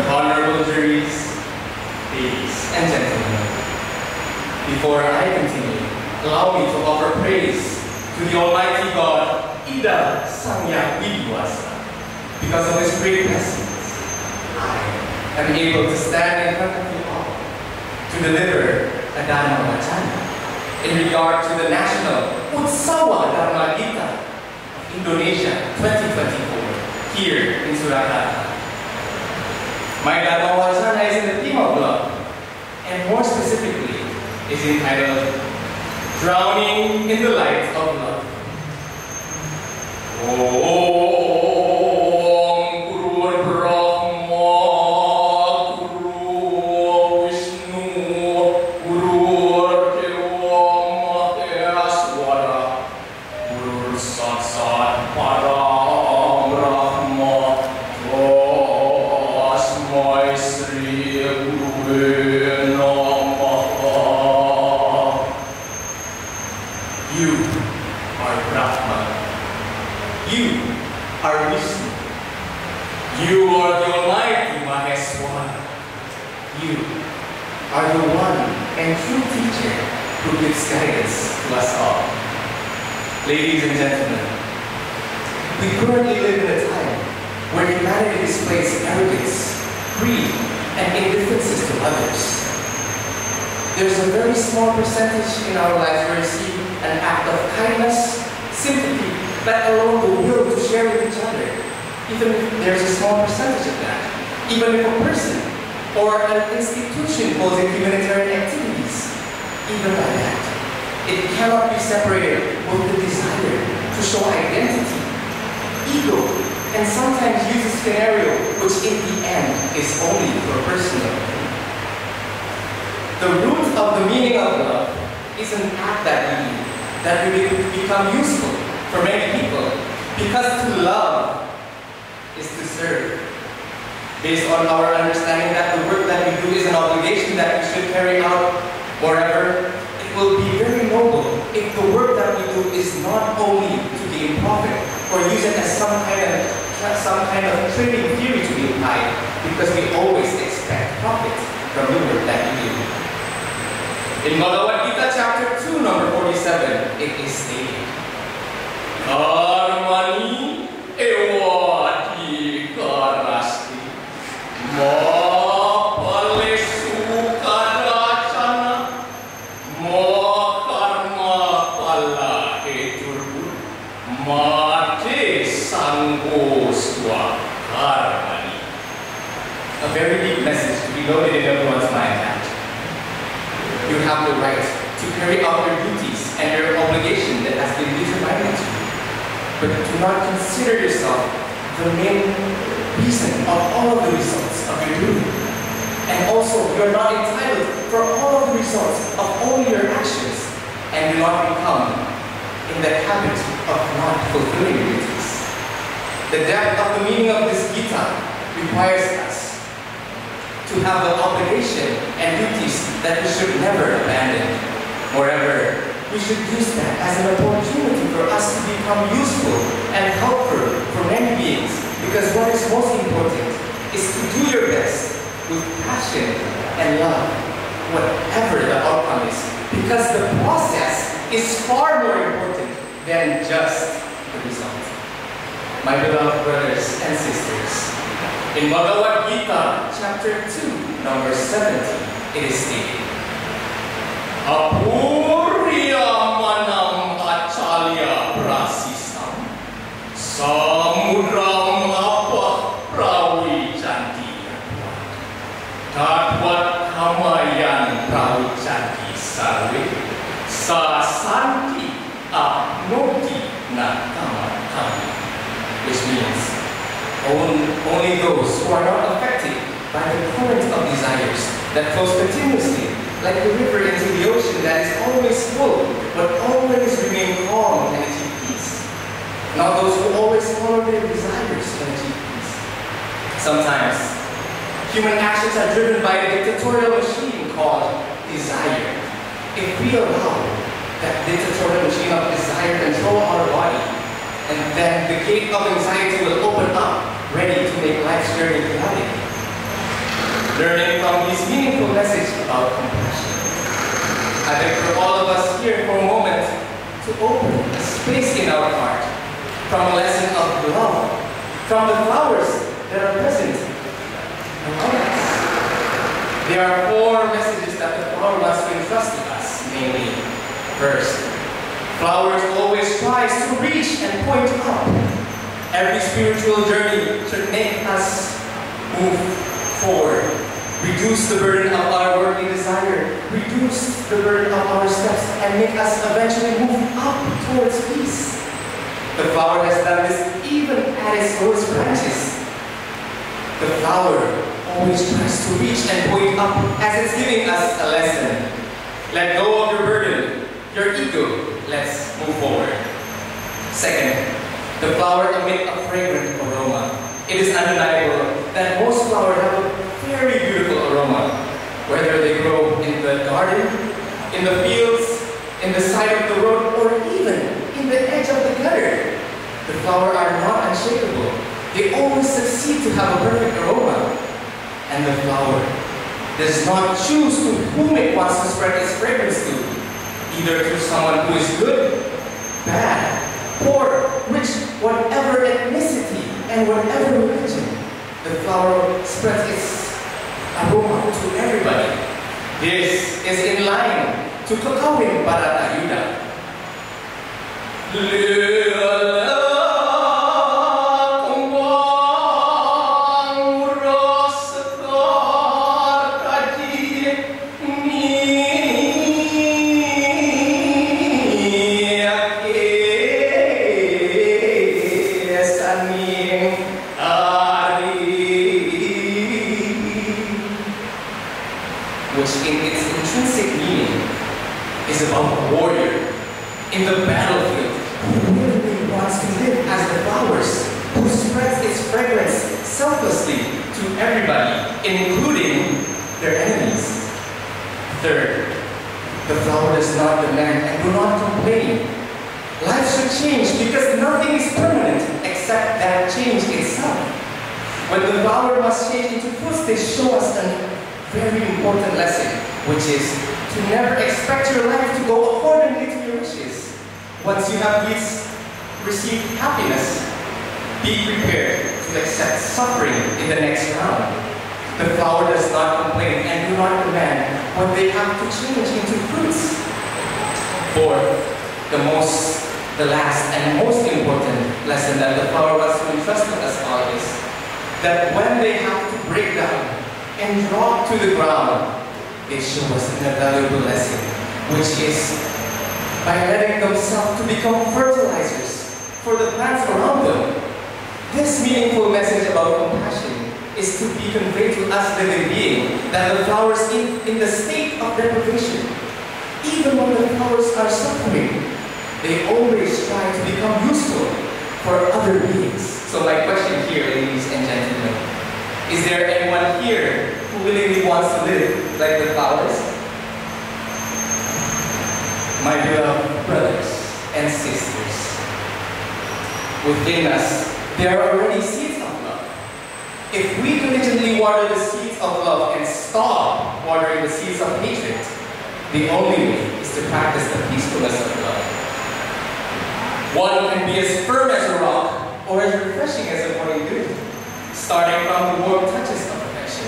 honorable juries, ladies and gentlemen, before I continue, allow me to offer praise to the Almighty God, Ida Sangya Dewasa. Because of His great blessings, I am able to stand in front of you all to deliver a Dharmawacana in regard to the National Utsawa Dharma Gita of Indonesia 2024 here in Surakarta. My Dharmawacana is in the theme of love, and more specifically is entitled Drowning in the Light of Love. Ladies and gentlemen, we currently live in a time where humanity displays arrogance, greed, and indifferences to others. There's a very small percentage in our lives where we see an act of kindness, sympathy, let alone the will to share with each other. Even if there's a small percentage of that, even if a person or an institution holds humanitarian activities, even by that, it cannot be separated with the desire to show identity, ego, and sometimes use a scenario which in the end is only for personal gain. The root of the meaning of love is an act that we become useful for many people, because to love is to serve. Based on our understanding that the work that we do is an obligation that we should carry out, moreover, it will be very noble if the work that we do is not only to gain profit or use it as some kind of trading theory to be applied, because we always expect profit from the work that we do. In Bhagavad Gita chapter 2, number 47, it is stated, Dharmani ewa dikarasti ma a very deep message to be loaded in everyone's mind that you have the right to carry out your duties and your obligation that has been determined to you, but do not consider yourself the main reason of all of the results of your duty. And also, you are not entitled for all of the results of only your actions, and do not become in the habit of not fulfilling your duties. The depth of the meaning of this Gita requires us to have the obligation and duties that we should never abandon. Moreover, we should use that as an opportunity for us to become useful and helpful for many beings, because what is most important is to do your best with passion and love, whatever the outcome is, because the process is far more important than just the result. My beloved brothers and sisters, in Bhagavad Gita, chapter 2, number 70, it is stated, Apurya manam achalya prasisam samudram apa pravijanti tatvat kamayan pravijanti sarve sasanti apnoti nakamatami, which means only those who are not affected by the current of desires that flows continuously, like the river into the ocean that is always full, but always remain calm and achieve peace. Not those who always follow their desires and achieve peace. Sometimes, human actions are driven by a dictatorial machine called desire. If we allow that dictatorial machine of desire control our body, and then the gate of anxiety will open up, ready to make life's journey chaotic. learning from this meaningful message about compassion. I'd like for all of us here for a moment to open a space in our heart from a lesson of love, from the flowers that are present around us. There are 4 messages that the flower wants to entrust to us, namely, first, flowers always tries to reach and point up. Every spiritual journey should make us move forward, reduce the burden of our worldly desire, reduce the burden of our steps, and make us eventually move up towards peace. The flower has done this even at its lowest branches. The flower always tries to reach and point up as it's giving us a lesson. Let go of your burden, your ego. Let's move forward. Second, the flower emits a fragrant aroma. It is undeniable that most flowers have a very beautiful aroma, whether they grow in the garden, in the fields, in the side of the road, or even in the edge of the gutter. The flowers are not unshakable. They always succeed to have a perfect aroma. And the flower does not choose to whom it wants to spread its fragrance to, either to someone who is good, bad, poor, rich, whatever ethnicity and whatever religion. The flower spreads its aroma to everybody. This is in line to Kakawin para Ayuda. Which in its intrinsic meaning is about a warrior in the battlefield who really wants to live as the flowers, who spreads its fragrance selflessly to everybody, including their enemies. Third, the flower does not demand and do not complain. Life should change because nothing is permanent except that change itself. When the flower must change into fruits, they show us a very important lesson, which is to never expect your life to go accordingly to your wishes. Once you have received happiness, be prepared to accept suffering in the next round. The flower does not complain and do not demand what they have to change into fruits. Fourth, the last and most important lesson that the flower wants to entrust to us all is that when they have to break down and drop to the ground, they show us an invaluable lesson, which is by letting themselves to become fertilizers for the plants around them. This meaningful message about compassion is to be conveyed to us living being that the flowers in the state of deprivation, even when the flowers are suffering, they always try to become useful for other beings. So my question here, ladies and gentlemen, is there anyone here who willingly wants to live like the flowers? My beloved brothers and sisters, within us, there are already seeds of love. If we diligently water the seeds of love and stop watering the seeds of hatred, the only way is to practice the peacefulness of love. One can be as firm as a rock or as refreshing as a morning dew, starting from the warm touches of affection.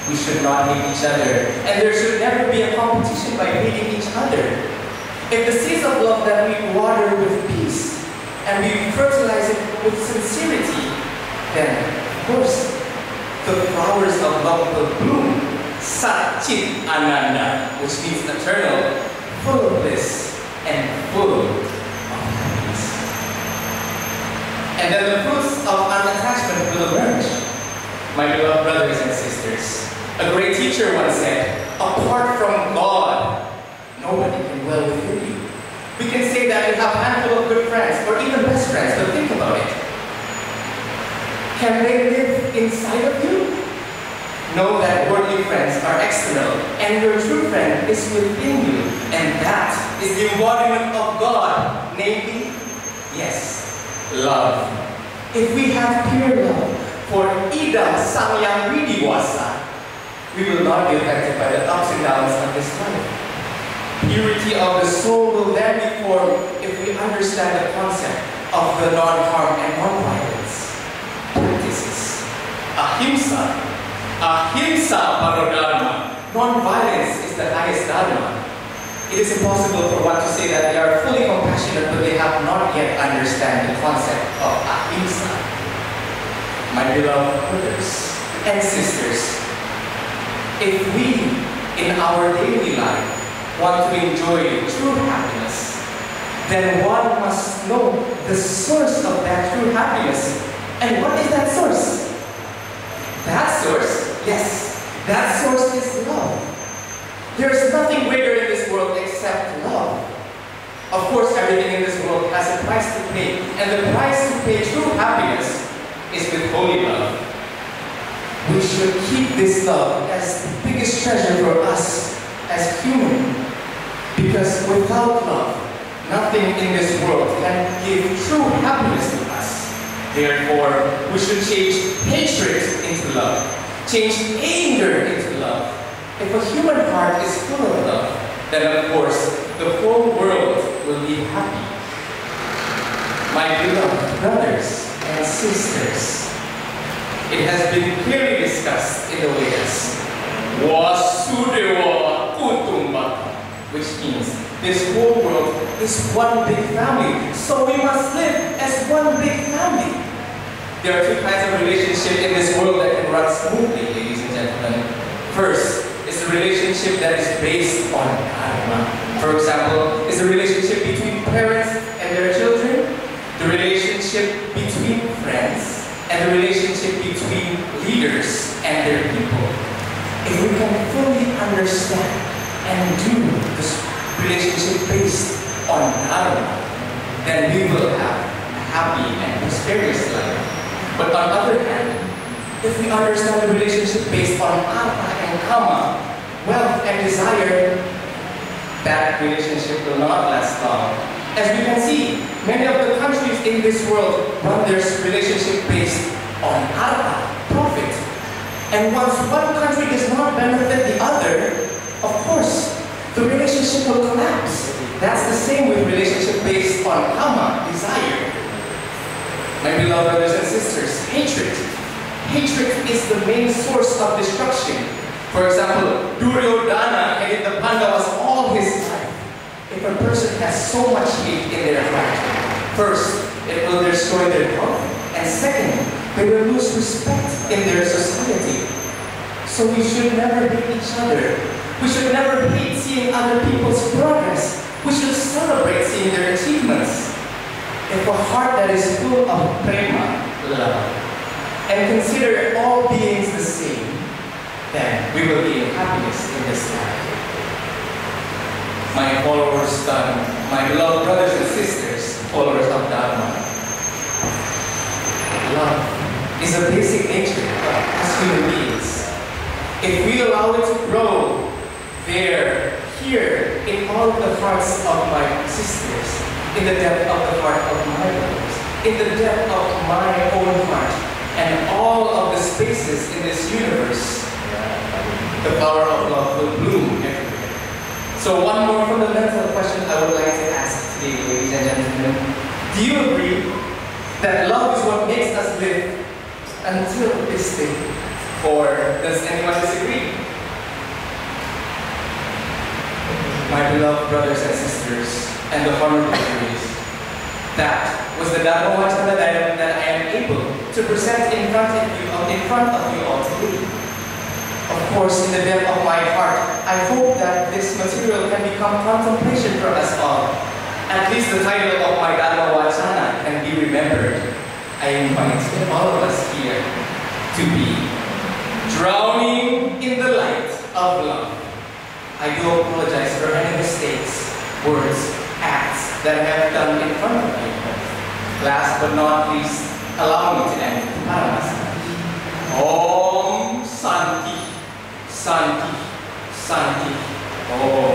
We should not hate each other, and there should never be a competition by hating each other. If the seeds of love that we water with peace, and we fertilize it with sincerity, then, of course, the flowers of love will bloom, Sat Chit Ananda, which means eternal, full of bliss, and full of happiness. And then the fruits of unattachment will emerge. My beloved brothers and sisters, a great teacher once said, apart from God, nobody can dwell within you. We can say that you have a handful of good friends, or even best friends, but think about it. Can they live inside of you? Know that worldly friends are external, and your true friend is within you, and that is the embodiment of God, namely, yes, love. If we have pure love for Ida Sang Yang Dewasa, we will not be affected by the ups and downs of this life. Purity of the soul will then be formed if we understand the concept of the non-harm and non-violence practices. Ahimsa para Dharma. Non-violence is the highest Dharma. It is impossible for one to say that they are fully compassionate but they have not yet understand the concept of ahimsa. My beloved brothers and sisters, if we in our daily life want to enjoy true happiness, then one must know the source of that true happiness. And what is that source? That source, yes, that source is love. There is nothing greater in this world except love. Of course, everything in this world has a price to pay, and the price to pay true happiness is with holy love. We should keep this love as the biggest treasure for us as human, because without love, nothing in this world can give true happiness to us. Therefore, we should change hatred into love, change anger into love. If a human heart is full of love, then of course, the whole world will be happy. My beloved brothers and sisters, it has been clearly discussed in the Vedas, Vasudeva Kutumbaka, which means this whole world is one big family, so we must live as one big family. There are two kinds of relationship in this world that can run smoothly, ladies and gentlemen. First, is a relationship that is based on dharma. For example, is a relationship between parents and their children, the relationship between friends, and the relationship between leaders and their people. If we can fully understand and do this relationship based on dharma, then we will have a happy and prosperous life. But on the other hand, if we understand the relationship based on artha and kama, wealth and desire, that relationship will not last long. As we can see, many of the countries in this world run their relationship based on artha, profit. And once one country does not benefit the other, of course, the relationship will collapse. That's the same with relationship based on kama, desire. My beloved brothers and sisters, hatred. Hatred is the main source of destruction. For example, Duryodhana hated the Pandavas all his life. If a person has so much hate in their heart, first, it will destroy their health, and second, they will lose respect in their society. So we should never hate each other. We should never hate seeing other people's progress. We should celebrate seeing their achievements. If a heart that is full of prema, love, and consider all beings the same, then we will be in happiness in this life. My followers, my beloved brothers and sisters, followers of Dharma, love is a basic nature of us human beings. If we allow it to grow there, here, in all of the hearts of my sisters, in the depth of the heart of my brothers, in the depth of my own heart, and all of the spaces in this universe, the power of love will bloom everywhere. So one more fundamental question I would like to ask today, ladies and gentlemen. Do you agree that love is what makes us live until this day? Or does anyone disagree? My beloved brothers and sisters, and the honorable juries, that was the Dharmawacana that I am able to present in front of you all today. Of course, in the depth of my heart, I hope that this material can become contemplation for us all. At least the title of my Dharmawacana can be remembered. I invite all of us here to be drowning in the light of love. I do apologize for any mistakes, words, acts that I have done in front of you. Last but not least, allow me to end with Paramasa. Om Santi, Santi, Santi, Om.